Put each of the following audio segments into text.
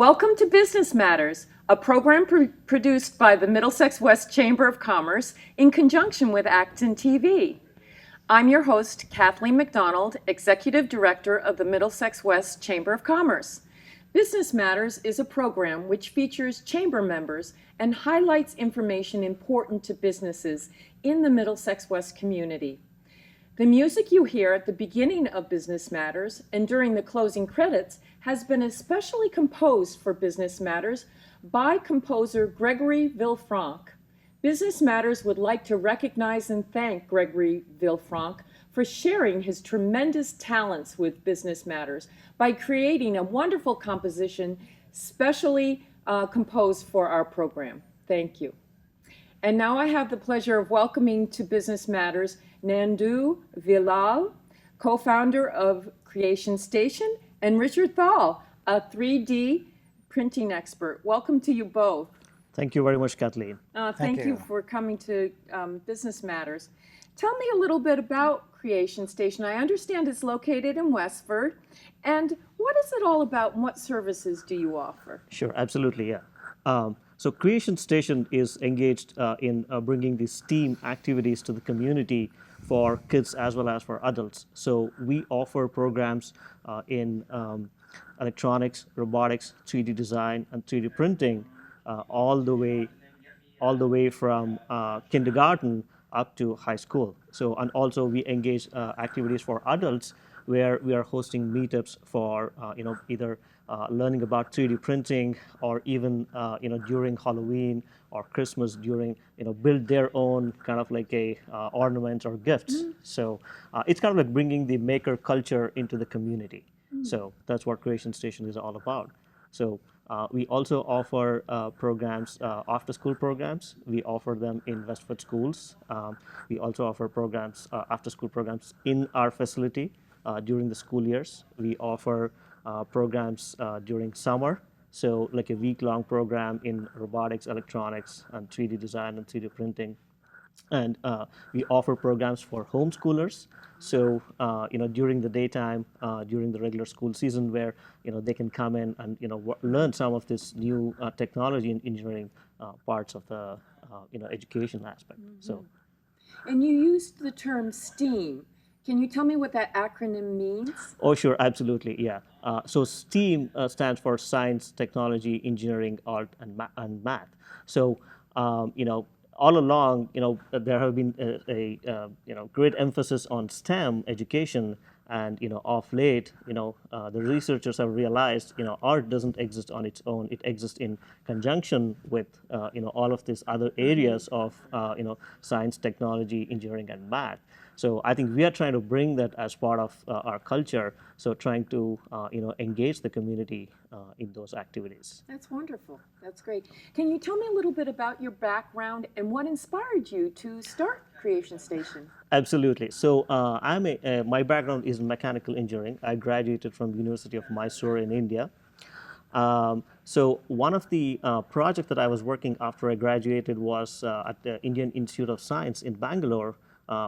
Welcome to Business Matters, a program produced by the Middlesex West Chamber of Commerce in conjunction with ActonTV. I'm your host, Kathleen McDonald, Executive Director of the Middlesex West Chamber of Commerce. Business Matters is a program which features chamber members and highlights information important to businesses in the Middlesex West community. The music you hear at the beginning of Business Matters and during the closing credits has been especially composed for Business Matters by composer Gregory Villefranc. Business Matters would like to recognize and thank Gregory Villefranc for sharing his tremendous talents with Business Matters by creating a wonderful composition specially composed for our program. Thank you. And now I have the pleasure of welcoming to Business Matters Nandu Vellal, co-founder of Creation Station, and Richard Thall, a 3D printing expert. Welcome to you both. Thank you very much, Kathleen. Thank you for coming to Business Matters. Tell me a little bit about Creation Station. I understand it's located in Westford. And what is it all about and what services do you offer? Sure, absolutely, yeah. So Creation Station is engaged in bringing these STEAM activities to the community for kids as well as for adults. So we offer programs in electronics, robotics, 3D design, and 3D printing all the way from kindergarten up to high school. So, and also we engage activities for adults where we are hosting meetups for either learning about 3D printing or even during Halloween or Christmas during build their own kind of like a ornaments or gifts. So it's kind of like bringing the maker culture into the community. So that's what Creation Station is all about. So we also offer programs, after-school programs. We offer them in Westford schools. We also offer programs, after-school programs in our facility during the school years. We offer programs during summer. So like a week-long program in robotics, electronics, and 3D design and 3D printing. And we offer programs for homeschoolers. So during the daytime, during the regular school season, where they can come in and learn some of this new technology and engineering parts of the education aspect. So, and you used the term STEAM. Can you tell me what that acronym means? Oh, sure, absolutely, yeah. So STEAM stands for science, technology, engineering, art, and math. So all along, there have been a great emphasis on STEM education, and of late, the researchers have realized, art doesn't exist on its own; it exists in conjunction with, all of these other areas of, science, technology, engineering, and math. So I think we are trying to bring that as part of our culture. So trying to engage the community in those activities. That's wonderful. That's great. Can you tell me a little bit about your background and what inspired you to start Creation Station? Absolutely. So my background is in mechanical engineering. I graduated from University of Mysore in India. So one of the projects that I was working after I graduated was at the Indian Institute of Science in Bangalore,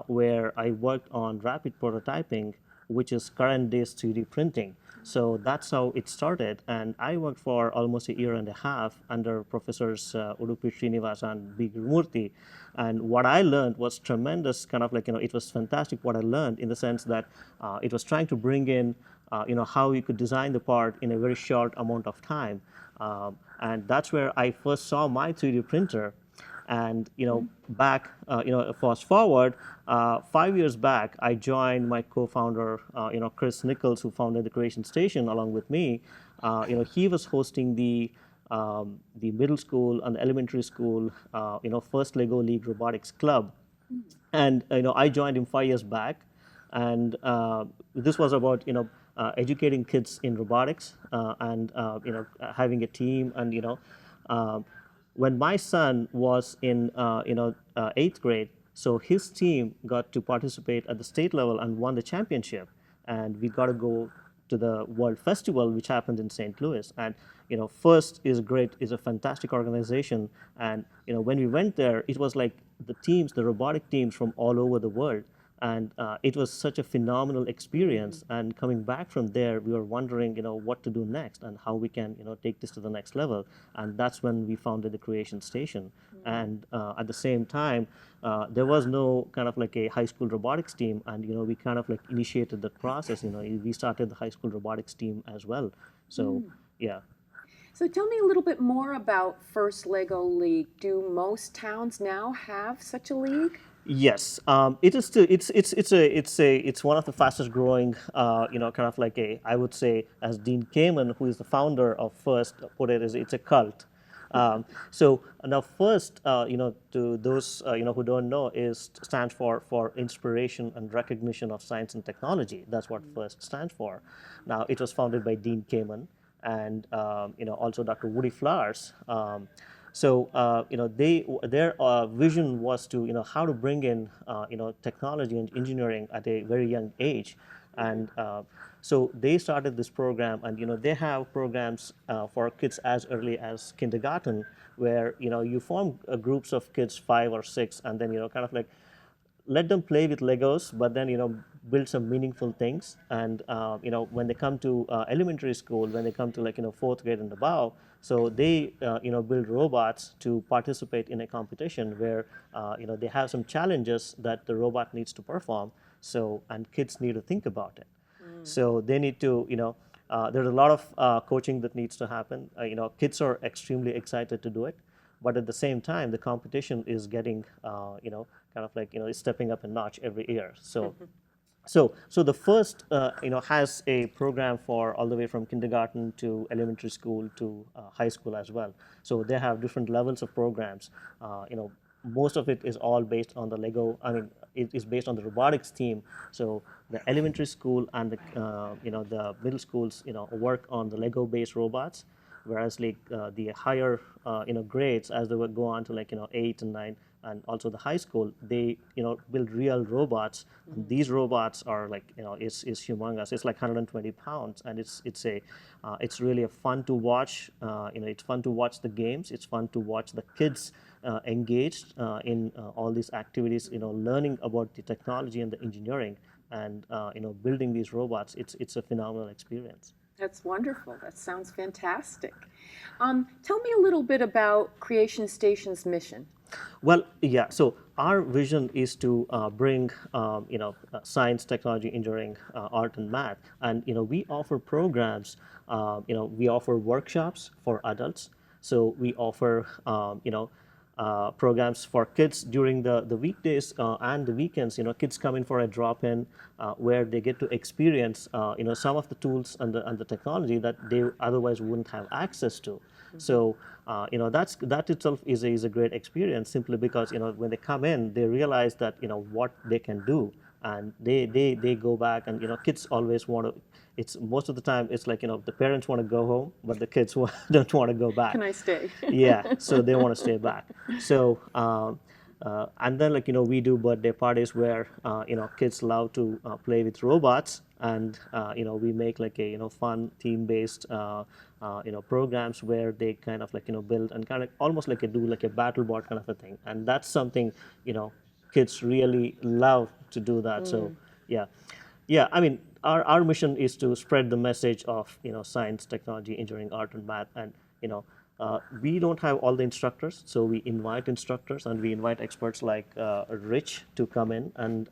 where I worked on rapid prototyping, which is current day 3D printing. So that's how it started, and I worked for almost a year and a half under Professors Udupi Srinivas and B. Gurumurthy. And what I learned was tremendous, kind of like, it was fantastic what I learned, in the sense that it was trying to bring in, how you could design the part in a very short amount of time. And that's where I first saw my 3D printer. And back, fast forward, 5 years back, I joined my co-founder, Chris Nichols, who founded the Creation Station along with me. He was hosting the middle school and the elementary school, first Lego League Robotics Club, and I joined him 5 years back, and this was about educating kids in robotics and having a team, and when my son was in 8th grade, so his team got to participate at the state level and won the championship, and we got to go to the World Festival, which happened in St. Louis. And FIRST is a fantastic organization, and when we went there, it was like the robotic teams from all over the world And it was such a phenomenal experience. And coming back from there, we were wondering, what to do next and how we can, take this to the next level. And that's when we founded the Creation Station. And at the same time, there was no kind of like a high school robotics team, and we kind of like initiated that process. We started the high school robotics team as well. So yeah. So tell me a little bit more about First Lego League. Do most towns now have such a league? Yes, it is still. It's one of the fastest growing. Kind of like a, I would say, as Dean Kamen, who is the founder of First, put it, is it's a cult. So now First, to those who don't know, is stands for inspiration and recognition of science and technology. That's what First stands for. Now it was founded by Dean Kamen and also Dr. Woody Flowers. So their vision was to how to bring in technology and engineering at a very young age, and so they started this program, and they have programs for kids as early as kindergarten, where you form groups of kids 5 or 6, and then kind of like let them play with Legos, but then build some meaningful things. And when they come to elementary school, when they come to like fourth grade and above, so they build robots to participate in a competition where they have some challenges that the robot needs to perform. So and kids need to think about it. So they need to there's a lot of coaching that needs to happen. Kids are extremely excited to do it. But at the same time, the competition is getting, kind of like, is stepping up a notch every year. So the First, has a program for all the way from kindergarten to elementary school to high school as well. So they have different levels of programs. Most of it is all based on the Lego. I mean, it is based on the robotics team. So the elementary school and the, the middle schools, work on the Lego-based robots, whereas like the higher grades, as they would go on to like 8 and 9, and also the high school, they build real robots. And these robots are like is humongous. It's like 120 pounds, and it's really a fun to watch. It's fun to watch the games. It's fun to watch the kids engaged in all these activities. Learning about the technology and the engineering, and building these robots. It's a phenomenal experience. That's wonderful. That sounds fantastic. Tell me a little bit about Creation Station's mission. Well, yeah. So our vision is to bring, science, technology, engineering, art, and math, and we offer programs. We offer workshops for adults. So we offer, programs for kids during the weekdays and the weekends. Kids come in for a drop-in where they get to experience, some of the tools and the technology that they otherwise wouldn't have access to. So, that itself is a great experience, simply because, when they come in, they realize that, what they can do, and they go back, and, kids always want to, it's most of the time, it's like, the parents want to go home, but the kids don't want to go back. Can I stay? Yeah, so they want to stay back. So, and then like, we do birthday parties where, kids love to play with robots, and, we make like a, fun theme-based, programs where they kind of like, build and kind of almost like do like a battle board kind of a thing. And that's something, kids really love to do that. So, yeah. Yeah, I mean, our mission is to spread the message of, science, technology, engineering, art, and math. And, we don't have all the instructors, so we invite instructors, and we invite experts like Rich to come in and,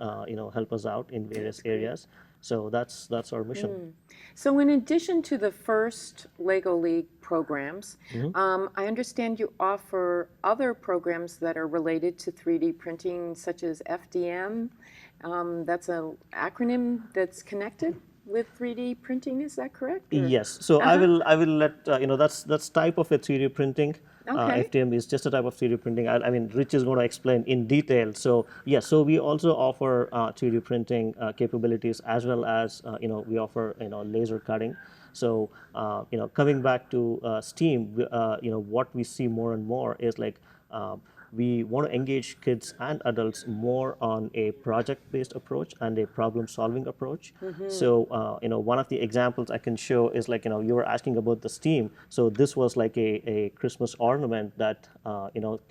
help us out in various areas. So that's our mission. So in addition to the First Lego League programs, I understand you offer other programs that are related to 3D printing, such as FDM. That's an acronym that's connected with 3D printing. Is that correct? Or? Yes. So I will let that's type of a 3D printing. Okay. FDM is just a type of 3D printing. I mean, Rich is going to explain in detail. So yes, so we also offer 3D printing capabilities, as well as we offer laser cutting. So coming back to STEAM, what we see more and more is like we want to engage kids and adults more on a project-based approach and a problem-solving approach. So, one of the examples I can show is like, you were asking about the STEAM. So this was like a Christmas ornament that,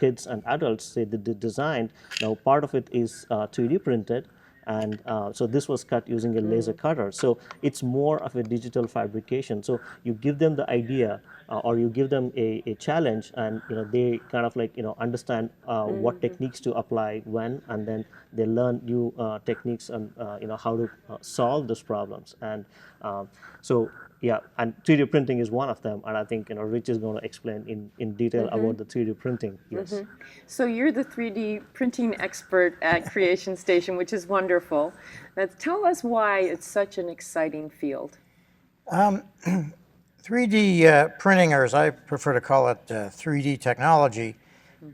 kids and adults, they designed. Now, part of it is 3D printed, And so this was cut using a laser cutter. So it's more of a digital fabrication. So you give them the idea, or you give them a challenge, and they kind of like understand what techniques to apply when, and then they learn new techniques and how to solve those problems. And so yeah, and 3D printing is one of them, and I think Rich is going to explain in detail about the 3D printing. Yes. So you're the 3D printing expert at Creation Station, which is wonderful. Now, tell us why it's such an exciting field. 3D printing, or as I prefer to call it, 3D technology,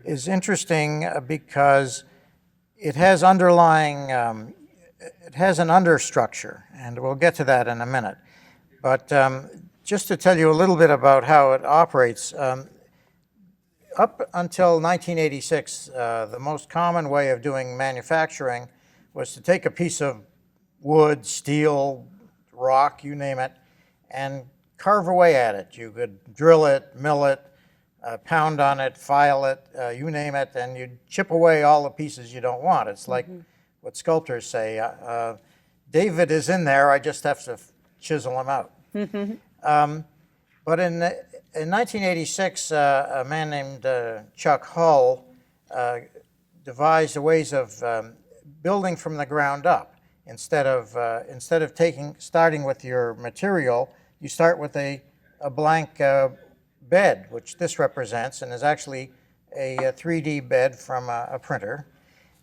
is interesting because it has underlying, it has an understructure, and we'll get to that in a minute. But just to tell you a little bit about how it operates, up until 1986, the most common way of doing manufacturing was to take a piece of wood, steel, rock, you name it, and carve away at it. You could drill it, mill it, pound on it, file it, you name it, and you'd chip away all the pieces you don't want. It's like what sculptors say, David is in there, I just have to chisel him out. But in 1986, a man named Chuck Hull devised ways of building from the ground up. Instead of starting with your material, you start with a blank bed, which this represents, and is actually a 3D bed from a printer.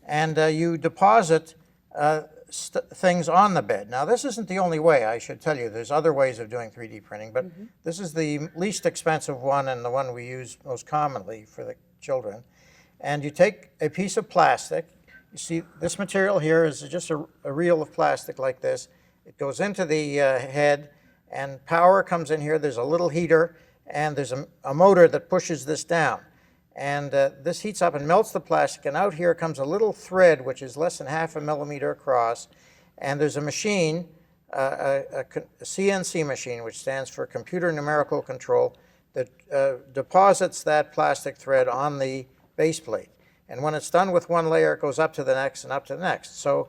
And you deposit things on the bed. Now, this isn't the only way, I should tell you. There's other ways of doing 3D printing, but this is the least expensive one and the one we use most commonly for the children. And you take a piece of plastic. You see, this material here is just a reel of plastic like this. It goes into the head, and power comes in here. There's a little heater, and there's a motor that pushes this down. And this heats up and melts the plastic, and out here comes a little thread which is less than 0.5 millimeter across, and there's a machine, a CNC machine, which stands for Computer Numerical Control, that deposits that plastic thread on the base plate. And when it's done with one layer, it goes up to the next and up to the next. So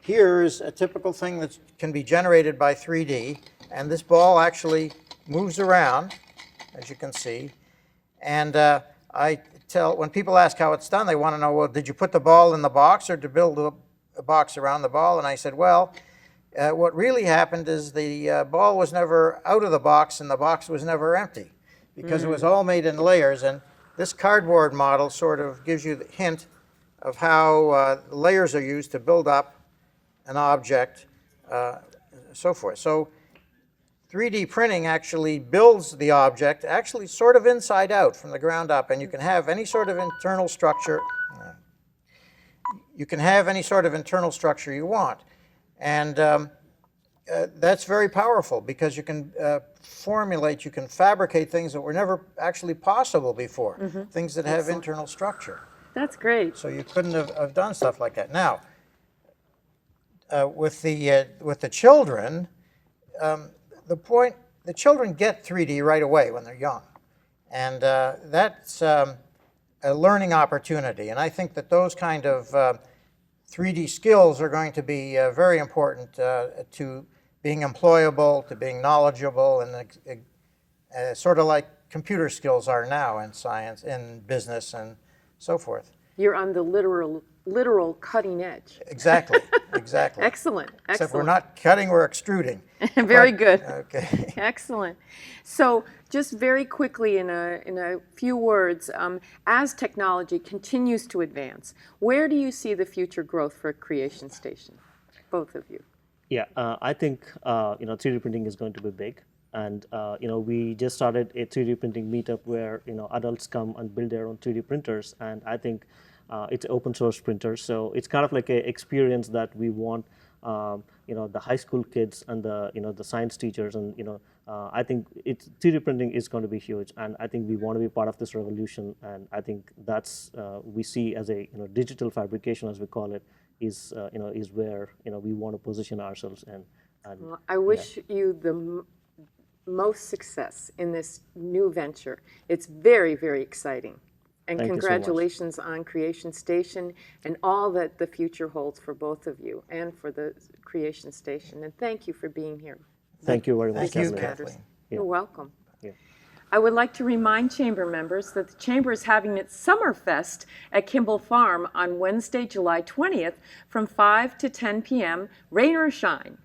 here's a typical thing that can be generated by 3D, and this ball actually moves around, as you can see. And when people ask how it's done, they want to know, well, did you put the ball in the box or to build a box around the ball? And I said, well, what really happened is the ball was never out of the box and the box was never empty because it was all made in layers. And this cardboard model sort of gives you the hint of how layers are used to build up an object, so forth. So 3D printing actually builds the object actually sort of inside out from the ground up, and you can have any sort of internal structure. You can have any sort of internal structure you want, and that's very powerful because you can formulate, you can fabricate things that were never actually possible before, things that have internal structure. That's great. So you couldn't have done stuff like that. Now, with the children. The children get 3D right away when they're young, and that's a learning opportunity. And I think that those kind of 3D skills are going to be very important to being employable, to being knowledgeable, and sort of like computer skills are now in science, in business, and so forth. You're on the literal cutting edge. Exactly, exactly. Excellent, excellent. Except we're not cutting, we're extruding. Very good. Okay. Excellent. So just very quickly in a few words, as technology continues to advance, where do you see the future growth for Creation Station, both of you? Yeah, I think 3D printing is going to be big. And we just started a 3D printing meetup where adults come and build their own 3D printers, and I think it's an open source printer, so it's kind of like an experience that we want the high school kids and the science teachers, and I think 3D printing is going to be huge, and I think we want to be part of this revolution, and I think that's we see as a digital fabrication, as we call it, is where we want to position ourselves in. And well, I wish you the most success in this new venture. It's very, very exciting. And Thank you so much. congratulations on Creation Station and all that the future holds for both of you and for the Creation Station. And thank you for being here. Thank you very much. Thank you, Business Matters. Kathleen. You're welcome. Yeah. I would like to remind Chamber members that the Chamber is having its Summer Fest at Kimball Farm on Wednesday, July 20th from 5 to 10 p.m., rain or shine.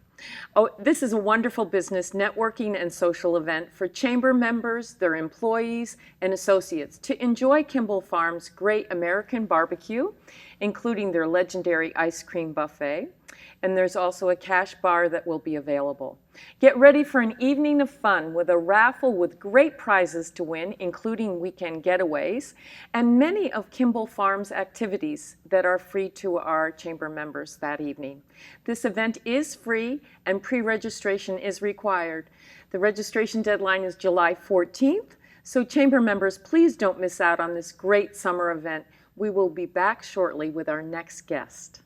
Oh, this is a wonderful business networking and social event for Chamber members, their employees, and associates to enjoy Kimball Farm's great American barbecue, including their legendary ice cream buffet. And there's also a cash bar that will be available. Get ready for an evening of fun with a raffle with great prizes to win, including weekend getaways, and many of Kimball Farm's activities that are free to our Chamber members that evening. This event is free and pre-registration is required. The registration deadline is July 14th, so Chamber members, please don't miss out on this great summer event. We will be back shortly with our next guest.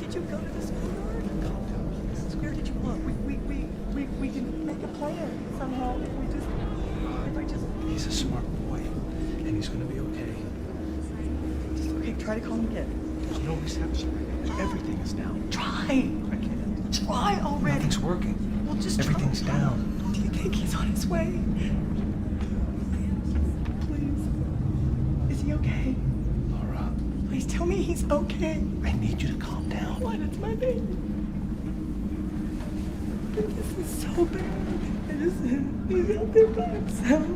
Did you go to the schoolyard? Where did you look? We can make a plan somehow if we just. He's a smart boy, and he's gonna be okay. Okay, try to call him again. There's no reception. Everything is down. Try. I can't. Try already. Nothing's working. Well, just Everything's try. down. Do you think he's on his way? Please. Is he okay? Laura, Please tell me he's okay. I need you to calm down. What? It's my baby. This is so bad. He's out there by himself.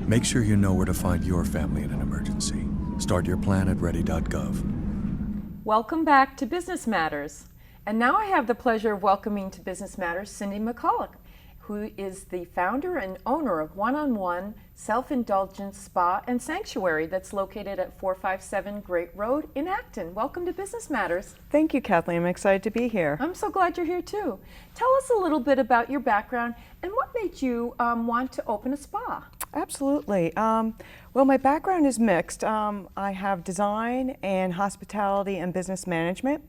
Make sure you know where to find your family in an emergency. Start your plan at ready.gov. Welcome back to Business Matters. And now I have the pleasure of welcoming to Business Matters Cindy McCullough, who is the founder and owner of One-on-One Self-Indulgence Spa and Sanctuary that's located at 457 Great Road in Acton. Welcome to Business Matters. Thank you, Kathleen. I'm excited to be here. I'm so glad you're here too. Tell us a little bit about your background and what made you want to open a spa. Absolutely. Well, my background is mixed. I have design and hospitality and business management,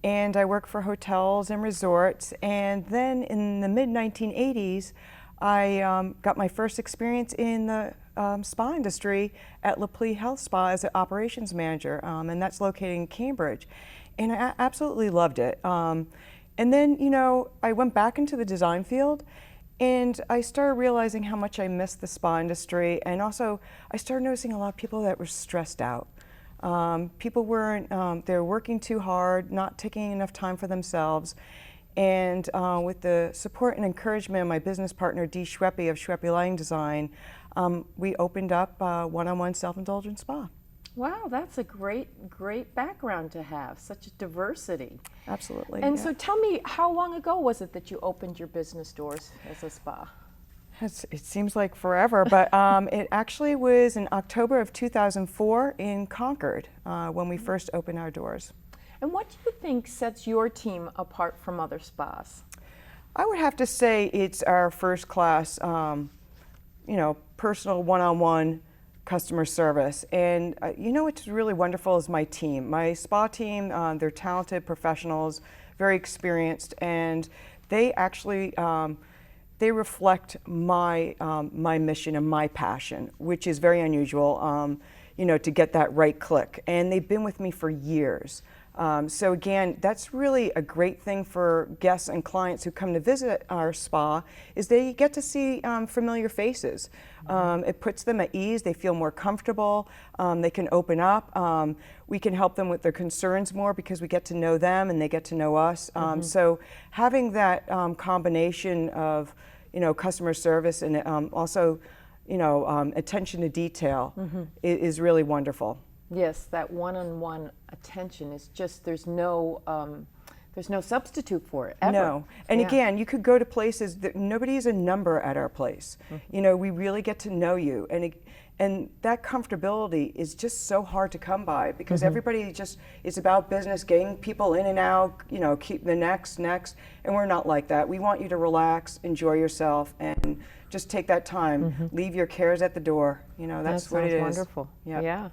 and I work for hotels and resorts. And then in the mid-1980s, I got my first experience in the spa industry at Le Plea Health Spa as an operations manager, and that's located in Cambridge. And I absolutely loved it. And then, you know, I went back into the design field, and I started realizing how much I missed the spa industry, and also I started noticing a lot of people that were stressed out. People weren't, they were working too hard, not taking enough time for themselves. And with the support and encouragement of my business partner, Dee Schweppe of Schweppe Lighting Design, we opened up One-on-One Self-Indulgence Spa. Wow, that's a great background to have, such a diversity. Absolutely. And yeah. so tell me, how long ago was it that you opened your business doors as a spa? It seems like forever, but it actually was in October of 2004 in Concord when we first opened our doors. And what do you think sets your team apart from other spas? I would have to say it's our first class, personal one-on-one customer service. And you know what's really wonderful is my team. My spa team, they're talented professionals, very experienced, and they actually they reflect my my mission and my passion, which is very unusual, to get that right click. And they've been with me for years. So again, that's really a great thing for guests and clients who come to visit our spa, is they get to see familiar faces. It puts them at ease, they feel more comfortable, they can open up, we can help them with their concerns more because we get to know them and they get to know us. So having that combination of customer service and also attention to detail is really wonderful. Yes, that one-on-one attention is just, there's no substitute for it, ever. No, and Yeah. again, you could go to places that nobody is a number at our place. We really get to know you, And that comfortability is just so hard to come by because everybody just is about business, getting people in and out, you know, keep the next, and we're not like that. We want you to relax, enjoy yourself, and just take that time. Leave your cares at the door. You know, that's what it is. That sounds wonderful. Yep. Yeah.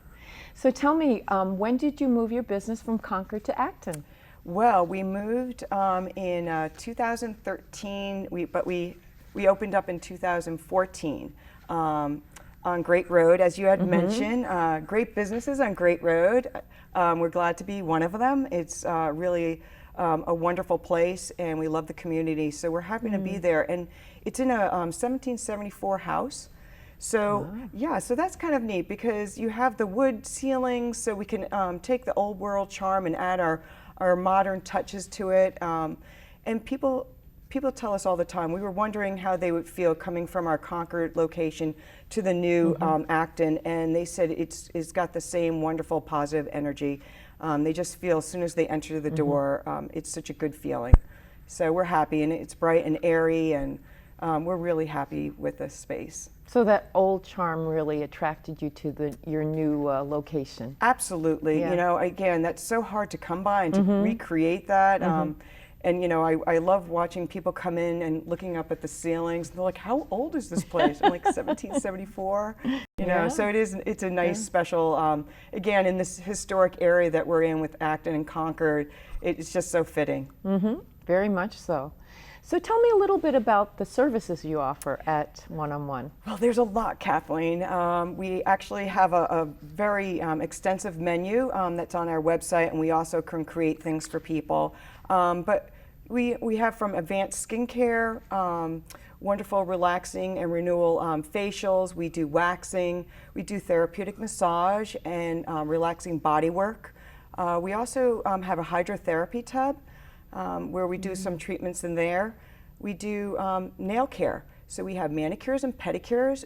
So tell me, when did you move your business from Concord to Acton? Well, we moved in 2013, but we opened up in 2014 on Great Road, as you had mentioned. Great businesses on Great Road. We're glad to be one of them. It's really a wonderful place, and we love the community, so we're happy to be there. And it's in a 1774 house. So yeah, so that's kind of neat because you have the wood ceilings, so we can take the old world charm and add our modern touches to it. And people tell us all the time, we were wondering how they would feel coming from our Concord location to the new Acton, and they said it's got the same wonderful positive energy. They just feel as soon as they enter the door, it's such a good feeling. So we're happy, and it's bright and airy, and we're really happy with this space. So that old charm really attracted you to your new location. Absolutely. Yeah. You know, again, that's so hard to come by and to recreate that. And you know, I love watching people come in and looking up at the ceilings. And they're like, "How old is this place?" I'm like, 1774. You know, so it's a nice special. Again, in this historic area that we're in with Acton and Concord, it's just so fitting. Very much so. So tell me a little bit about the services you offer at One-on-One. Well, there's a lot, Kathleen. We actually have a very extensive menu that's on our website, and we also can create things for people. But we have from advanced skincare, wonderful relaxing and renewal facials. We do waxing. We do therapeutic massage and relaxing body work. We also have a hydrotherapy tub where we do some treatments in there. We do nail care. So we have manicures and pedicures.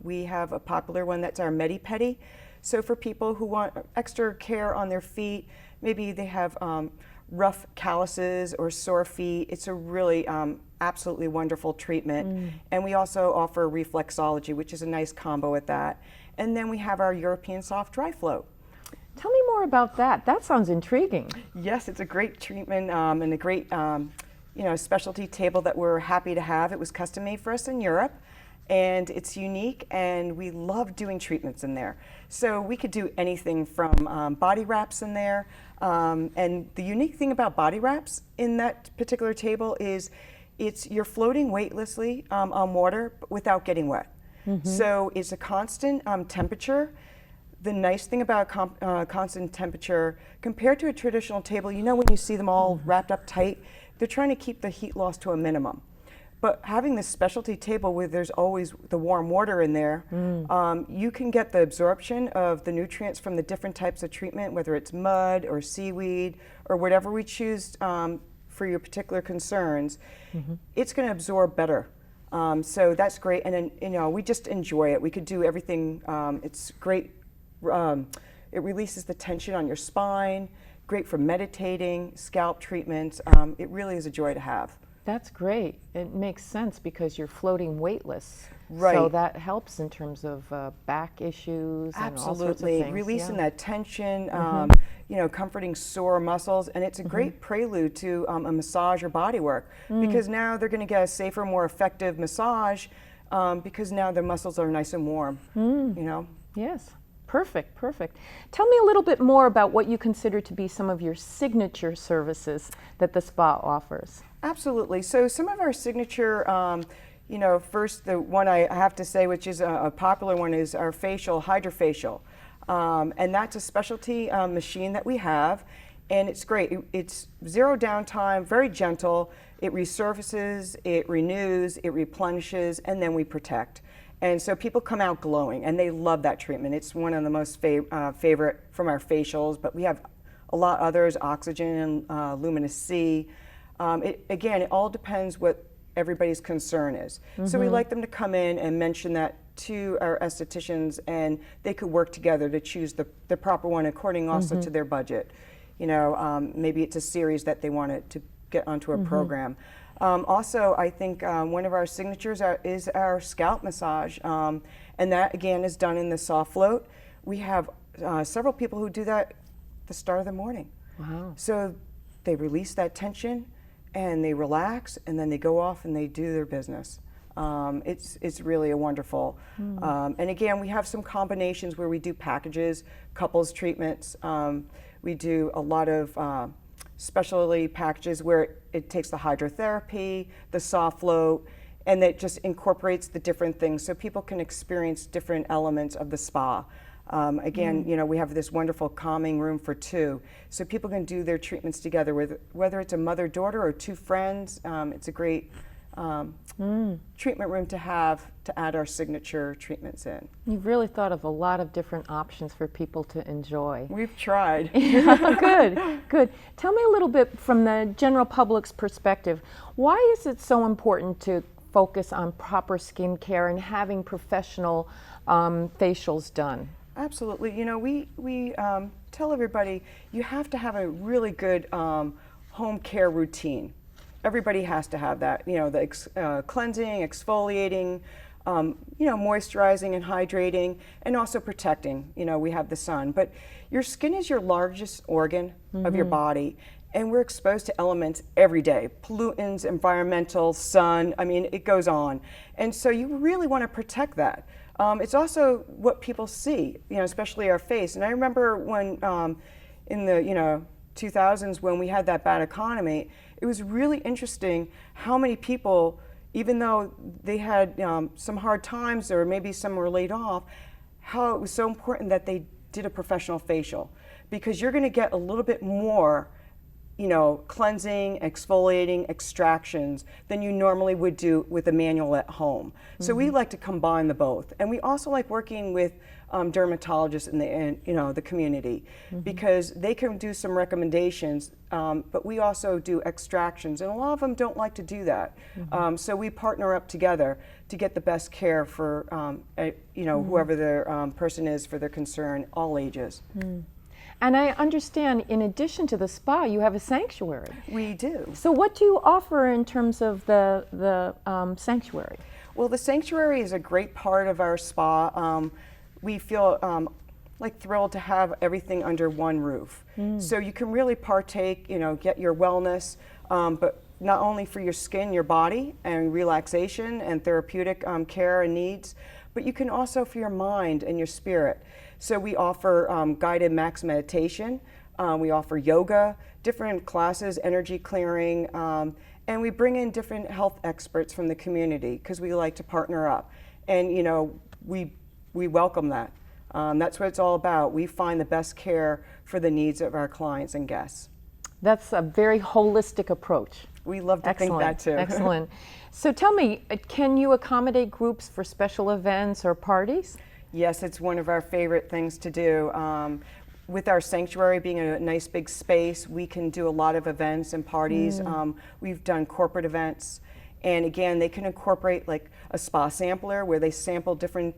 We have a popular one that's our Medi-Pedi. So for people who want extra care on their feet, maybe they have rough calluses or sore feet, it's a really absolutely wonderful treatment. And we also offer reflexology, which is a nice combo with that. And then we have our European soft dry float. Tell me more about that. That sounds intriguing. Yes, it's a great treatment and a great specialty table that we're happy to have. It was custom made for us in Europe, and it's unique, and we love doing treatments in there. So we could do anything from body wraps in there, and the unique thing about body wraps in that particular table is you're floating weightlessly on water but without getting wet. So it's a constant temperature. The nice thing about constant temperature compared to a traditional table, you know, when you see them all wrapped up tight, they're trying to keep the heat loss to a minimum. But having this specialty table where there's always the warm water in there, you can get the absorption of the nutrients from the different types of treatment, whether it's mud or seaweed or whatever we choose for your particular concerns. It's going to absorb better. So that's great. And then, you know, we just enjoy it. We could do everything. It's great. It releases the tension on your spine, great for meditating, scalp treatments. It really is a joy to have. That's great. It makes sense because you're floating weightless. Right. So that helps in terms of back issues and all sorts of things. Releasing that tension, you know, comforting sore muscles, and it's a great prelude to a massage or body work because now they're going to get a safer, more effective massage because now their muscles are nice and warm, you know? Yes. Perfect, perfect. Tell me a little bit more about what you consider to be some of your signature services that the spa offers. Absolutely. So some of our signature, you know, first the one I have to say, which is a popular one, is our facial, hydrofacial. And that's a specialty machine that we have, and it's great. It's zero downtime, very gentle. It resurfaces, it renews, it replenishes, and then we protect. And so people come out glowing, and they love that treatment. It's one of the most favorite from our facials, but we have a lot others, Oxygen and Luminous C. Again, it all depends what everybody's concern is. So we like them to come in and mention that to our estheticians, and they could work together to choose the proper one according also to their budget. You know, maybe it's a series that they want it get onto a program. Also, I think one of our signatures is our scalp massage, and that again is done in the soft float. We have several people who do that at the start of the morning. Wow. So they release that tension and they relax, and then they go off and they do their business. It's really a wonderful. And again, we have some combinations where we do packages, couples treatments. We do a lot of specialty packages where it takes the hydrotherapy, the soft float, and that just incorporates the different things so people can experience different elements of the spa. Again, you know, we have this wonderful calming room for two, so people can do their treatments together, whether it's a mother-daughter or two friends. It's a great treatment room to have to add our signature treatments in. You've really thought of a lot of different options for people to enjoy. We've tried. Good, good. Tell me a little bit from the general public's perspective. Why is it so important to focus on proper skin care and having professional facials done? Absolutely. You know, we tell everybody you have to have a really good home care routine. Everybody has to have that. You know, the cleansing, exfoliating, you know, moisturizing and hydrating, and also protecting. You know, we have the sun, but your skin is your largest organ of your body, and we're exposed to elements every day: pollutants, environmental, sun. I mean, it goes on, and so you really want to protect that. It's also what people see, you know, especially our face. And I remember when in the 2000s, when we had that bad economy, it was really interesting how many people, even though they had some hard times or maybe some were laid off, how it was so important that they did a professional facial, because you're going to get a little bit more, you know, cleansing, exfoliating, extractions than you normally would do with a manual at home. So we like to combine the both, and we also like working with dermatologists in the community, because they can do some recommendations, but we also do extractions, and a lot of them don't like to do that. So we partner up together to get the best care for whoever their person is for their concern, all ages. And I understand, in addition to the spa, you have a sanctuary. We do. So what do you offer in terms of the sanctuary? Well, the sanctuary is a great part of our spa. We feel like thrilled to have everything under one roof. So you can really partake, you know, get your wellness, but not only for your skin, your body, and relaxation and therapeutic care and needs, but you can also for your mind and your spirit. So we offer guided max meditation, we offer yoga, different classes, energy clearing, and we bring in different health experts from the community, because we like to partner up. And you know, we welcome that. That's what it's all about. We find the best care for the needs of our clients and guests. That's a very holistic approach. We love to think that too. Excellent. So tell me, can you accommodate groups for special events or parties? Yes, it's one of our favorite things to do. With our sanctuary being a nice big space, we can do a lot of events and parties. We've done corporate events, and again, they can incorporate like a spa sampler where they sample different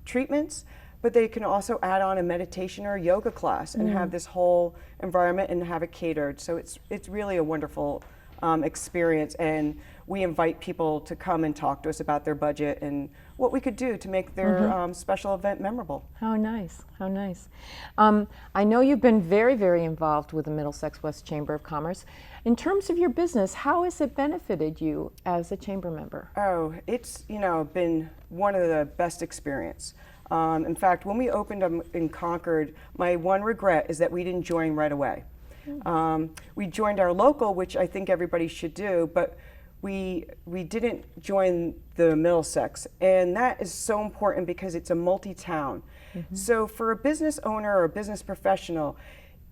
treatments, but they can also add on a meditation or a yoga class and have this whole environment and have it catered. So it's really a wonderful experience, and we invite people to come and talk to us about their budget and what we could do to make their special event memorable. How nice, how nice. I know you've been very, very involved with the Middlesex West Chamber of Commerce. In terms of your business, how has it benefited you as a chamber member? Oh, it's been one of the best experience. In fact, when we opened in Concord, my one regret is that we didn't join right away. We joined our local, which I think everybody should do, but we didn't join the Middlesex, and that is so important because it's a multi-town. So for a business owner or a business professional,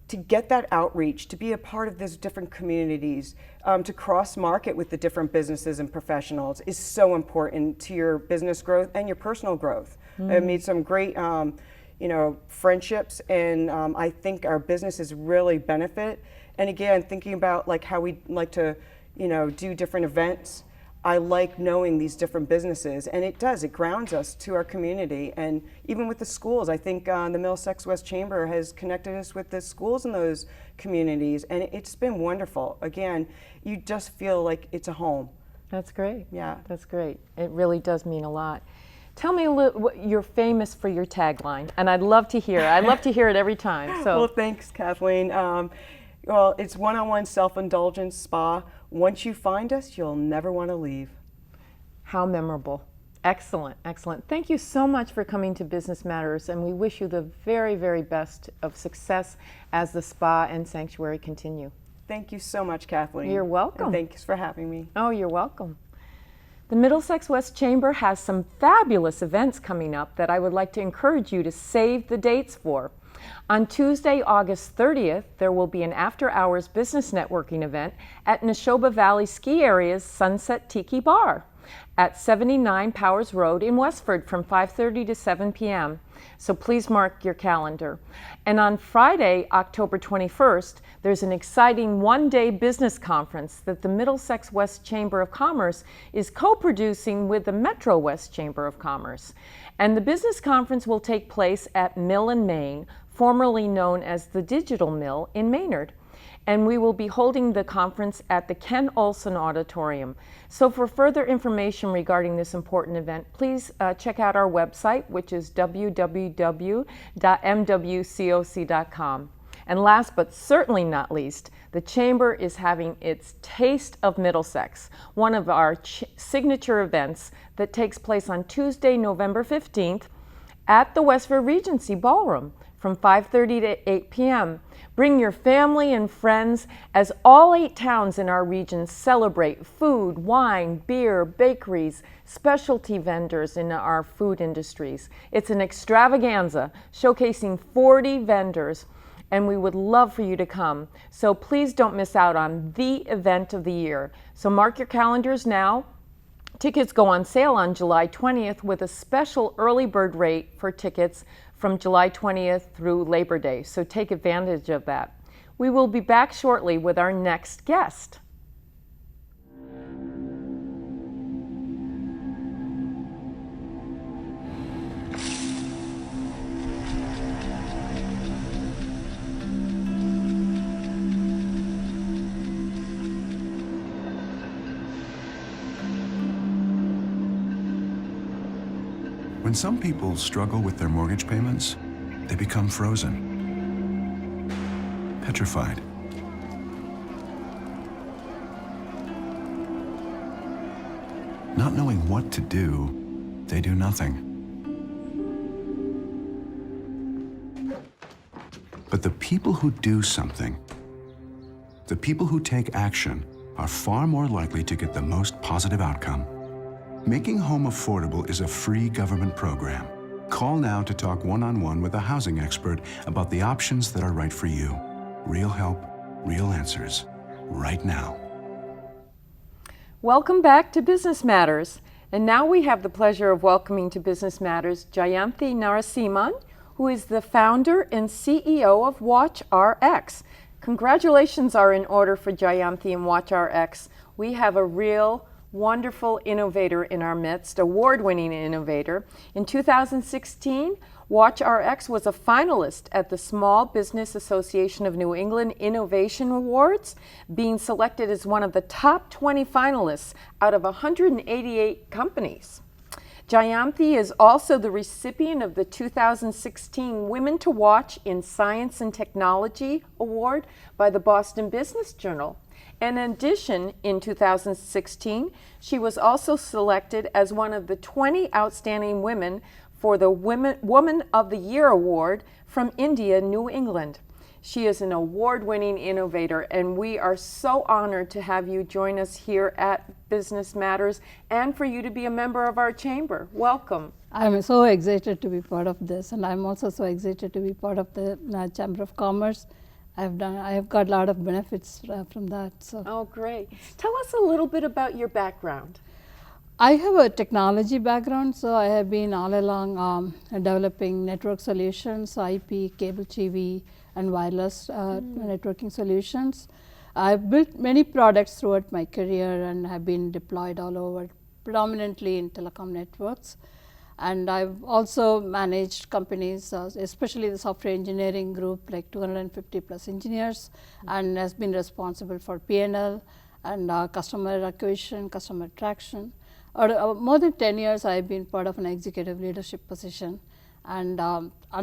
to get that outreach, to be a part of these different communities, to cross-market with the different businesses and professionals is so important to your business growth and your personal growth. I made some great friendships, and I think our businesses really benefit. And again, thinking about like how we like to do different events, I like knowing these different businesses, and it grounds us to our community. And even with the schools, I think the Middlesex West Chamber has connected us with the schools in those communities, and it's been wonderful. Again, you just feel like it's a home. That's great. Yeah. That's great. It really does mean a lot. Tell me a little, you're famous for your tagline, and I'd love to hear it. I love to hear it every time. So. Well, thanks, Kathleen. Well, it's one-on-one self-indulgence spa. Once you find us, you'll never want to leave. How memorable. Excellent, excellent. Thank you so much for coming to Business Matters, and we wish you the very, very best of success as the spa and sanctuary continue. Thank you so much, Kathleen. You're welcome. And thanks for having me. Oh, you're welcome. The Middlesex West Chamber has some fabulous events coming up that I would like to encourage you to save the dates for. On Tuesday, August 30th, there will be an after-hours business networking event at Neshoba Valley Ski Area's Sunset Tiki Bar at 79 Powers Road in Westford from 5:30 to 7 p.m. So please mark your calendar. And on Friday, October 21st, there's an exciting one-day business conference that the Middlesex West Chamber of Commerce is co-producing with the Metro West Chamber of Commerce. And the business conference will take place at Mill in Maine, formerly known as the Digital Mill in Maynard. And we will be holding the conference at the Ken Olson Auditorium. So for further information regarding this important event, please check out our website, which is www.mwcoc.com. And last but certainly not least, the Chamber is having its Taste of Middlesex, one of our signature events that takes place on Tuesday, November 15th at the Westford Regency Ballroom from 5:30 to 8 p.m. Bring your family and friends as all 8 towns in our region celebrate food, wine, beer, bakeries, specialty vendors in our food industries. It's an extravaganza showcasing 40 vendors, and we would love for you to come. So please don't miss out on the event of the year. So mark your calendars now. Tickets go on sale on July 20th with a special early bird rate for tickets from July 20th through Labor Day, so take advantage of that. We will be back shortly with our next guest. When some people struggle with their mortgage payments, they become frozen, petrified. Not knowing what to do, they do nothing. But the people who do something, the people who take action, are far more likely to get the most positive outcome. Making home affordable is a free government program. Call now to talk one-on-one with a housing expert about the options that are right for you. Real help, real answers, right now. Welcome back to Business Matters. And now we have the pleasure of welcoming to Business Matters Jayanthi Narasimhan, who is the founder and CEO of WatchRx. Congratulations are in order for Jayanthi and WatchRx. We have a real wonderful innovator in our midst, award-winning innovator. In 2016, WatchRx was a finalist at the Small Business Association of New England Innovation Awards, being selected as one of the top 20 finalists out of 188 companies. Jayanthi is also the recipient of the 2016 Women to Watch in Science and Technology Award by the Boston Business Journal. In addition, in 2016, she was also selected as one of the 20 outstanding women for the Woman of the Year Award from India, New England. She is an award-winning innovator, and we are so honored to have you join us here at Business Matters and for you to be a member of our chamber. Welcome. I'm so excited to be part of this, and I'm also so excited to be part of the Chamber of Commerce. I have got a lot of benefits from that. So. Oh, great. Tell us a little bit about your background. I have a technology background, so I have been all along developing network solutions, IP, cable TV, and wireless networking solutions. I've built many products throughout my career and have been deployed all over, predominantly in telecom networks. And I've also managed companies, especially the software engineering group, like 250 plus engineers, and has been responsible for P&L and customer acquisition, customer traction. More than 10 years, I've been part of an executive leadership position. And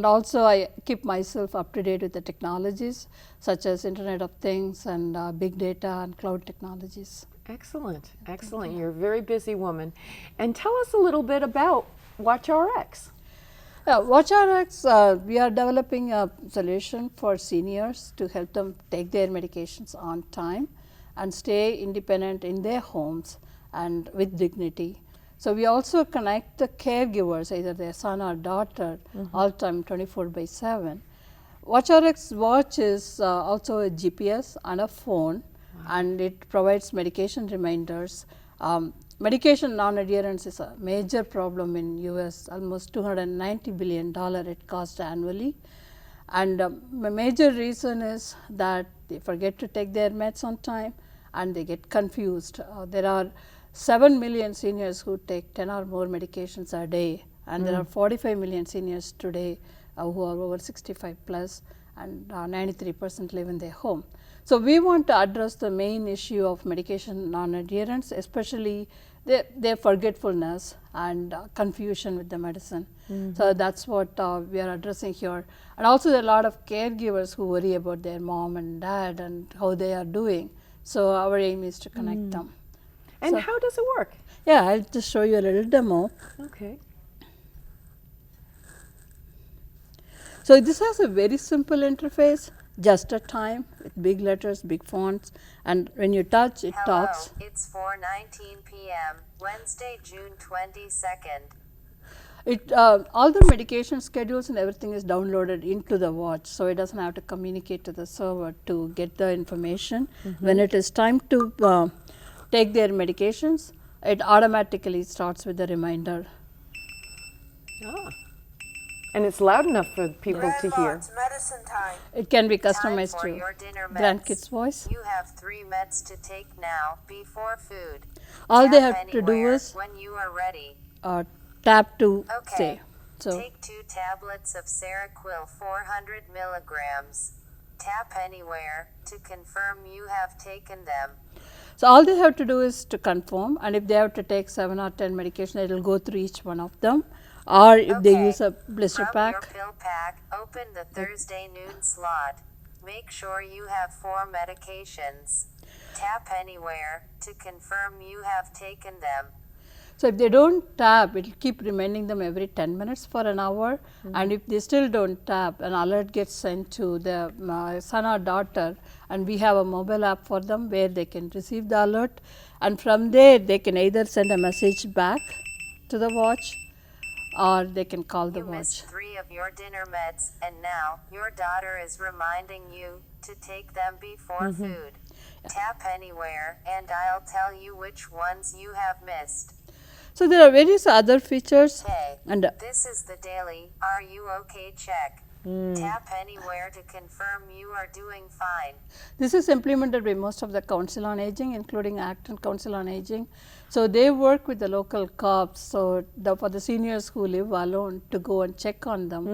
also I keep myself up to date with the technologies such as Internet of Things and big data and cloud technologies. Excellent, excellent. You're a very busy woman. And tell us a little bit about WatchRx. WatchRx, we are developing a solution for seniors to help them take their medications on time and stay independent in their homes and with dignity. So we also connect the caregivers, either their son or daughter, all time 24/7. WatchRx watch is also a GPS and a phone, and it provides medication reminders. Medication non-adherence is a major problem in US, almost $290 billion it costs annually. And the major reason is that they forget to take their meds on time and they get confused. There are 7 million seniors who take 10 or more medications a day, and there are 45 million seniors today who are over 65 plus, and 93% live in their home. So we want to address the main issue of medication non-adherence, especially their forgetfulness and confusion with the medicine. So that's what we are addressing here. And also there are a lot of caregivers who worry about their mom and dad and how they are doing. So our aim is to connect them. And how does it work? Yeah, I'll just show you a little demo. Okay. So this has a very simple interface, just a time with big letters, big fonts, and when you touch, it talks. It's 4:19 p.m. Wednesday, June 22nd. All the medication schedules and everything is downloaded into the watch, so it doesn't have to communicate to the server to get the information. When it is time to take their medications, it automatically starts with the reminder. And it's loud enough for people to hear. Medicine time. It can be customized Time for to your dinner meds. grandkids' voice. You have 3 meds to take now before food. All they Tap have to do anywhere is when you are ready. tap to Okay. say. So Take 2 tablets of Seroquel 400 milligrams. Tap anywhere to confirm you have taken them. So all they have to do is to confirm, and if they have to take 7 or 10 medication, it will go through each one of them. Or if they Okay. use a blister From pack, your pill pack, open the Thursday noon slot. Make sure you have 4 medications. Tap anywhere to confirm you have taken them. so if they don't tap, it will keep reminding them every 10 minutes for an hour. And if they still don't tap, an alert gets sent to the son or daughter, and we have a mobile app for them where they can receive the alert. And from there, they can either send a message back to the watch, or they can call the You missed watch. 3 of your dinner meds, and now your daughter is reminding you to take them before food. Tap anywhere, and I'll tell you which ones you have missed. So there are various other features, Hey, and this is the daily "Are you okay?" check. Tap anywhere to confirm you are doing fine. this is implemented by most of the Council on Aging, including Acton Council on Aging. So they work with the local cops, so for the seniors who live alone, to go and check on them,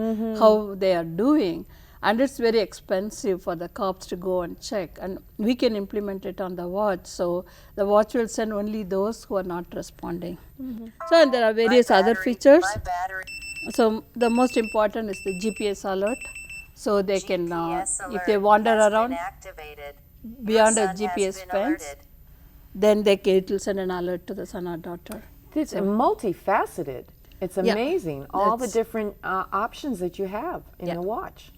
how they are doing. And it's very expensive for the cops to go and check, and we can implement it on the watch. So the watch will send only those who are not responding. So and there are various other features. My battery. So the most important is the GPS alert. So they can, GPS if they alert wander has been around activated. beyond Your a son has GPS been fence, alerted. then it will send an alert to the son or daughter. It's multifaceted. It's Yeah. amazing, all the That's- different options that you have in the watch.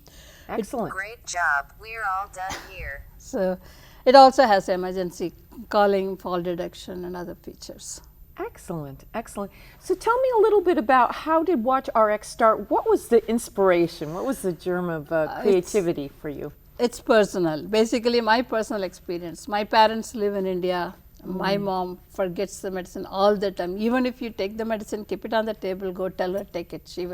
Excellent. Great job. We're all done here. So it also has emergency calling, fall detection, and other features. Excellent, excellent. So tell me a little bit about how did WatchRx start? What was the inspiration? What was the germ of creativity for you? It's personal. Basically, my personal experience. My parents live in India. My mom forgets the medicine all the time. Even if you take the medicine, keep it on the table, go tell her take it. She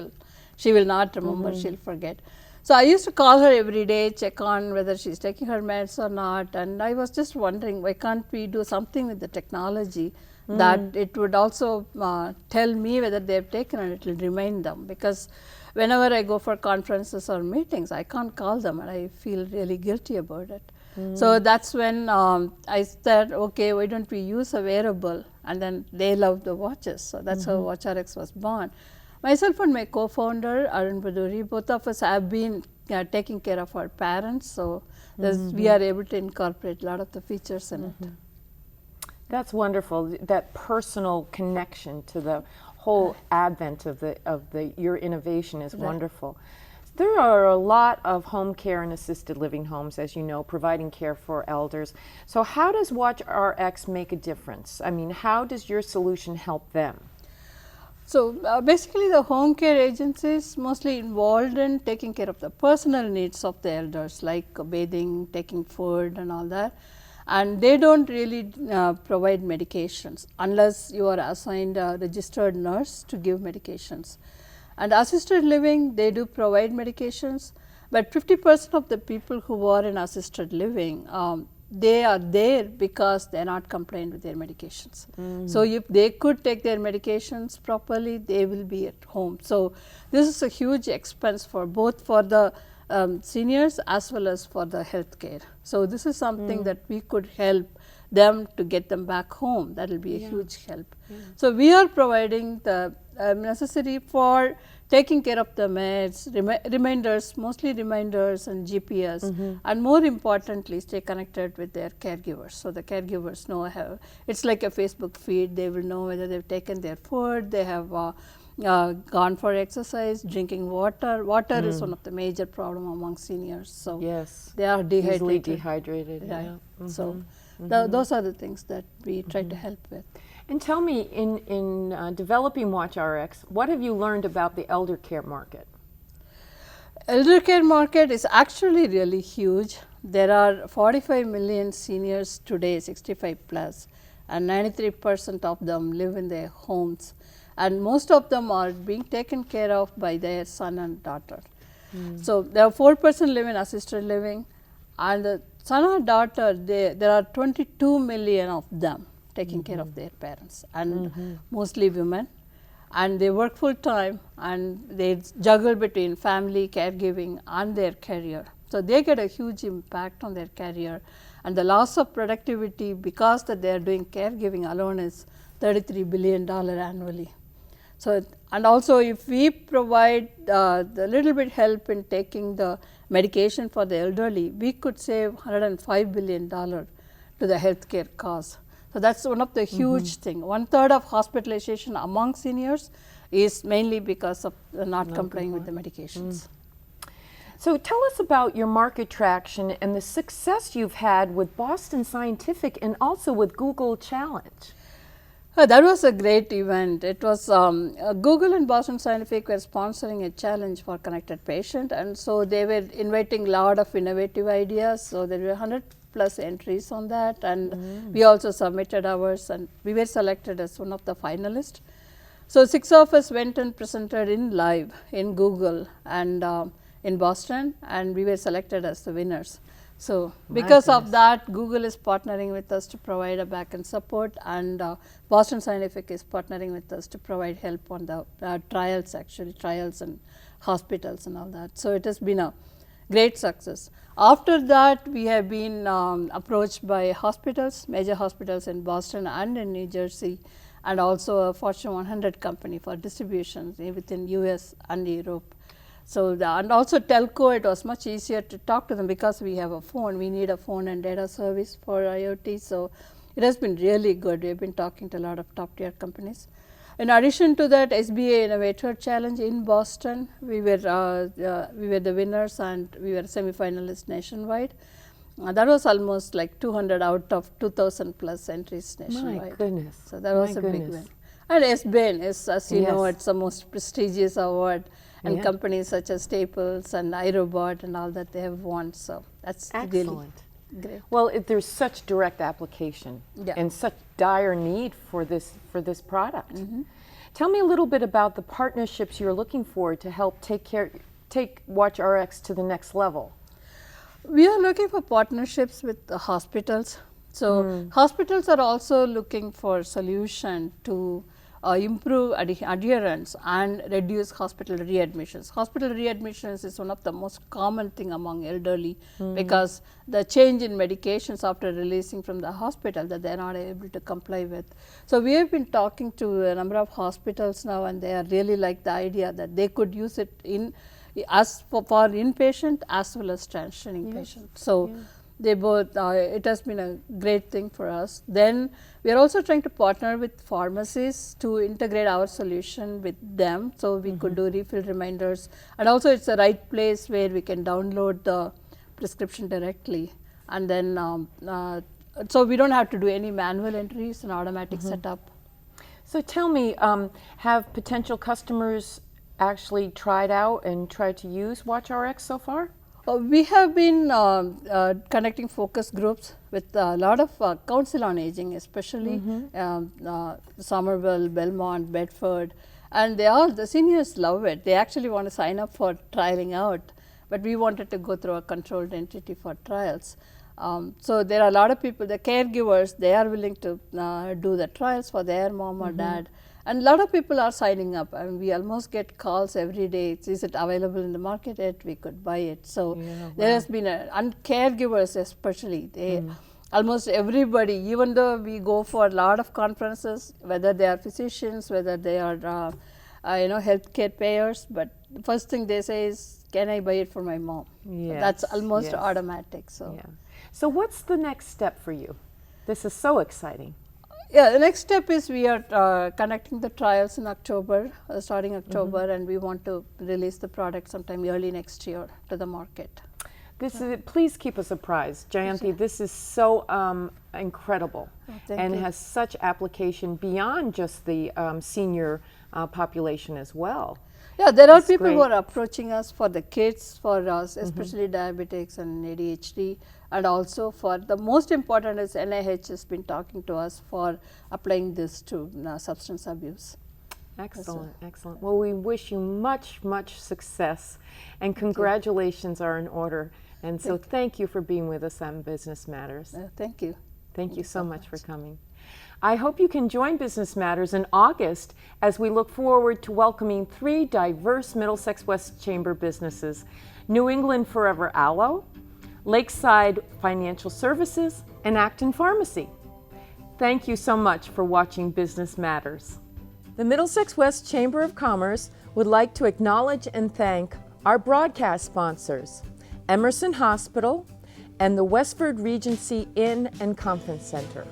will not remember. She'll forget. So I used to call her every day, check on whether she's taking her meds or not, and I was just wondering, why can't we do something with the technology that it would also tell me whether they've taken, and it will remind them, because whenever I go for conferences or meetings, I can't call them and I feel really guilty about it. So that's when I said, okay, why don't we use a wearable, and then they love the watches. So that's how WatchRx was born. Myself and my co-founder, Arun Baduri, both of us have been taking care of our parents. So we are able to incorporate a lot of the features in it. That's wonderful. That personal connection to the whole advent of your innovation is wonderful. There are a lot of home care and assisted living homes, as you know, providing care for elders. So how does WatchRx make a difference? I mean, how does your solution help them? So basically the home care agency is mostly involved in taking care of the personal needs of the elders, like bathing, taking food and all that. And they don't really provide medications unless you are assigned a registered nurse to give medications. And assisted living, they do provide medications, but 50% of the people who are in assisted living, they are there because they are not compliant with their medications. So if they could take their medications properly, they will be at home. So this is a huge expense for both for the seniors as well as for the healthcare. So this is something that we could help them to get them back home. That will be a huge help. So we are providing the necessary for taking care of the meds, reminders, mostly reminders and GPS, and more importantly, stay connected with their caregivers. So the caregivers know it's like a Facebook feed. They will know whether they've taken their food, they have gone for exercise, drinking water. Water is one of the major problem among seniors. So they are dehydrated. Easily dehydrated. Right. So those are the things that we try to help with. And tell me, in developing WatchRx, what have you learned about the elder care market? Elder care market is actually really huge. There are 45 million seniors today, 65 plus, and 93% of them live in their homes. And most of them are being taken care of by their son and daughter. So there are 4% live in assisted living, and the son or daughter, there are 22 million of them taking care of their parents, and mostly women, and they work full time and they juggle between family, caregiving and their career. So they get a huge impact on their career, and the loss of productivity because that they are doing caregiving alone is $33 billion annually. So, and also if we provide the little bit help in taking the medication for the elderly, we could save $105 billion to the healthcare cost. So that's one of the huge thing. 1/3 of hospitalization among seniors is mainly because of not complying with the medications. So tell us about your market traction and the success you've had with Boston Scientific and also with Google Challenge. That was a great event. It was Google and Boston Scientific were sponsoring a challenge for connected patient, and so they were inviting a lot of innovative ideas. So there were 100+ entries on that, and we also submitted ours, and we were selected as one of the finalists. So 6 of us went and presented in live in Google and in Boston, and we were selected as the winners. So because of that, Google is partnering with us to provide a backend support, and Boston Scientific is partnering with us to provide help on the trials and hospitals and all that. So it has been a great success. After that, we have been approached by hospitals, major hospitals in Boston and in New Jersey, and also a Fortune 100 company for distribution within US and Europe. So and also telco, it was much easier to talk to them because we have a phone. We need a phone and data service for IoT. So it has been really good. We have been talking to a lot of top tier companies. In addition to that, SBA Innovator Challenge in Boston, we were the winners, and we were semi-finalists nationwide. That was almost like 200 out of 2,000+ entries nationwide. My goodness. So that was a big win. And SBN is, as you know, it's the most prestigious award, and companies such as Staples and iRobot and all that, they have won. So that's really great. Well, there's such direct application and such dire need for this product. Tell me a little bit about the partnerships you're looking for to help take care take WatchRx to the next level? We are looking for partnerships with the hospitals. So hospitals are also looking for solution to improve adherence and reduce hospital readmissions. Hospital readmissions is one of the most common thing among elderly because the change in medications after releasing from the hospital that they are not able to comply with. So we have been talking to a number of hospitals now, and they are really like the idea that they could use it in as for inpatient as well as transitioning patients. So they both, it has been a great thing for us. Then we are also trying to partner with pharmacies to integrate our solution with them, so we could do refill reminders, and also it's the right place where we can download the prescription directly, and then so we don't have to do any manual entries and automatic setup. So tell me, have potential customers actually tried out and tried to use WatchRx so far? We have been conducting focus groups with a lot of council on aging, especially Somerville, Belmont, Bedford, and the seniors love it. They actually want to sign up for trialing out, but we wanted to go through a controlled entity for trials. So there are a lot of people, the caregivers, they are willing to do the trials for their mom or dad. And a lot of people are signing up, and we almost get calls every day. Is it available in the market yet? We could buy it. So there has been and caregivers especially. They almost everybody, even though we go for a lot of conferences, whether they are physicians, whether they are healthcare payers, but the first thing they say is, "Can I buy it for my mom?" That's almost automatic. So, so what's the next step for you? This is so exciting. Yeah, the next step is we are conducting the trials in October, starting October, and we want to release the product sometime early next year to the market. This is, please keep us apprised, Jayanthi. This is so incredible, and has such application beyond just the senior population as well. Yeah, there are people who are approaching us for the kids, for us, especially diabetics and ADHD, and also for the most important is NIH has been talking to us for applying this to substance abuse. Excellent, excellent. Well, we wish you much, much success, and congratulations are in order. And so thank you for being with us on Business Matters. Thank you. Thank you so much for coming. I hope you can join Business Matters in August as we look forward to welcoming 3 diverse Middlesex West Chamber businesses: New England Forever Aloe, Lakeside Financial Services, and Acton Pharmacy. Thank you so much for watching Business Matters. The Middlesex West Chamber of Commerce would like to acknowledge and thank our broadcast sponsors, Emerson Hospital and the Westford Regency Inn and Conference Center.